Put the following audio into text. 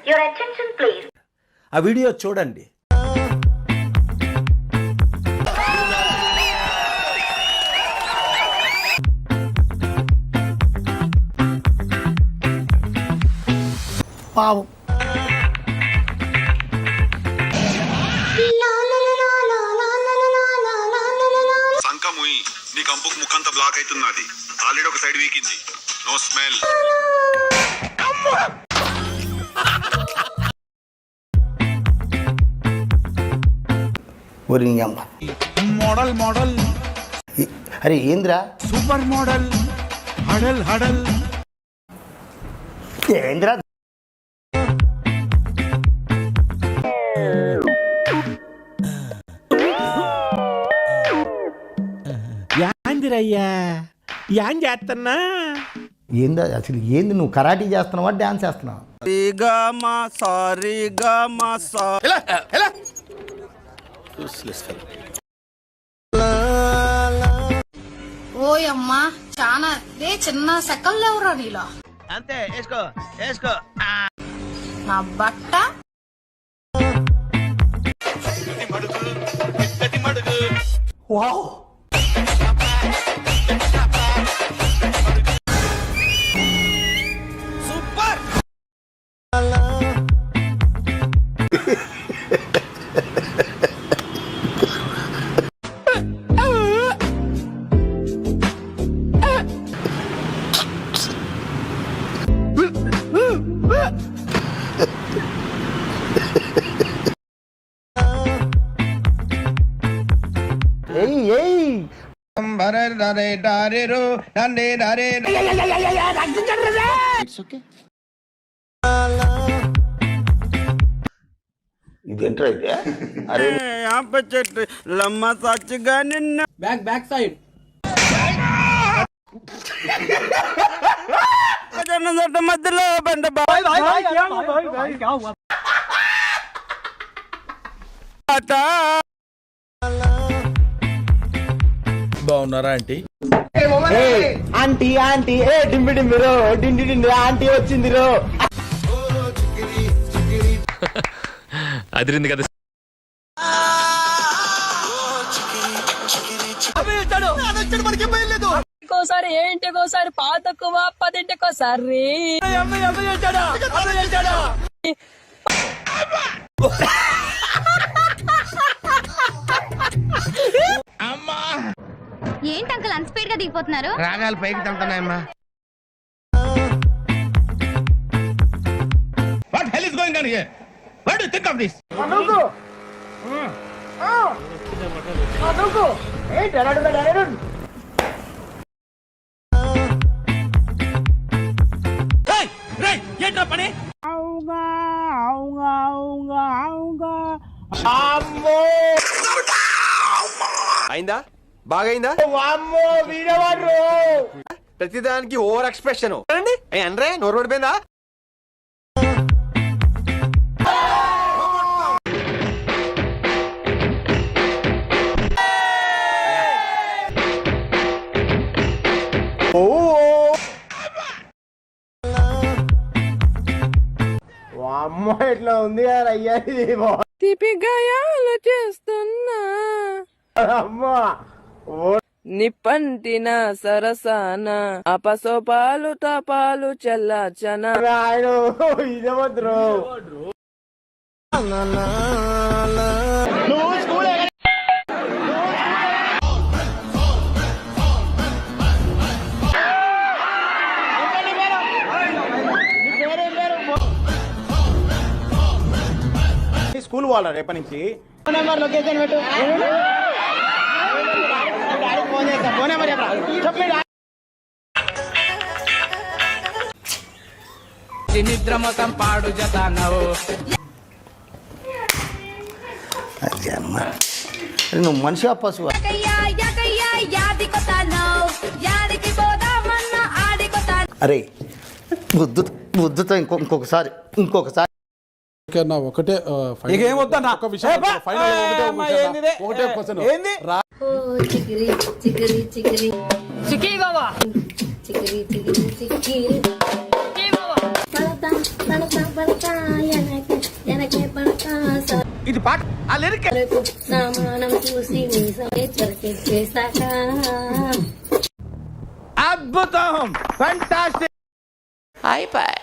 Your attention please. ఆ video చూడండి. పావం సంకముయి నీ కంపుకు ముఖంతా బ్లాక్ అవుతున్నది. ఆల్రెడీ ఒక సైడ్ వీకింది. No smell. ఒరి అమ్మ మోడల్ అరే ఏంద్రా సూపర్ మోడల్ హడల్ ఏంద్రా యాందిరయ్యా యాం చేస్తున్నా? ఏందా అసలు ఏంది? నువ్వు కరాటీ చేస్తున్నావా డాన్స్ చేస్తున్నావా? ఓయమ్మా చాలా చిన్న సెకల్ లేవురా నీలో. అంతే వేసుకో నా బట్ట వావ్ ఇదేంట్రా అయితే? అరే చెట్టు లమ్మ సచ్చిగా నిన్న బ్యాక్ సైడ్ మధ్యలో బండ బాగున్నారా ఆంటీ? ఆంటీ ఏ డింబిరో డిండి ఆంటీ వచ్చిందిరో. అదిరింది కదా. ఇంకోసారి ఏంటికోసారి పాతకువ 10ంటికోసారి ఏంటి అంకుల్ అంత స్పీడ్ గా దిగిపోతున్నారు? రాగాలు పైకి తంటున్నాయమ్మా. What hell is going on here? What do you think of this? ఏంట్రా పని? అయిందా? బాగైందా? ప్రతిదానికి ఓవర్ ఎక్స్ప్రెషన్ అంటే నోరు పడిపోయిందా? అమ్మ ఇట్లా ఉంది అయ్యా తీపి గాయాలు చేస్తున్నా అమ్మా నిప్పంటిన సరసాన అపసోపాలు తపాలు చల్లాచన ఆయన ఇదవద్రు స్కూల్ వాళ్ళ రేపటి నుంచి లొకేషన్ పెట్టు. నిద్ర మొత్తం పాడు జతానవు. నువ్వు మనిషి పశువు. అరే బుద్ధుతో ఇంకొకసారి ఒకటే చికీ బాబా చికిరి ఇది పాట ఆ లిరిక్ అద్భుతం, ఫంటాస్టిక్. అయిపోయి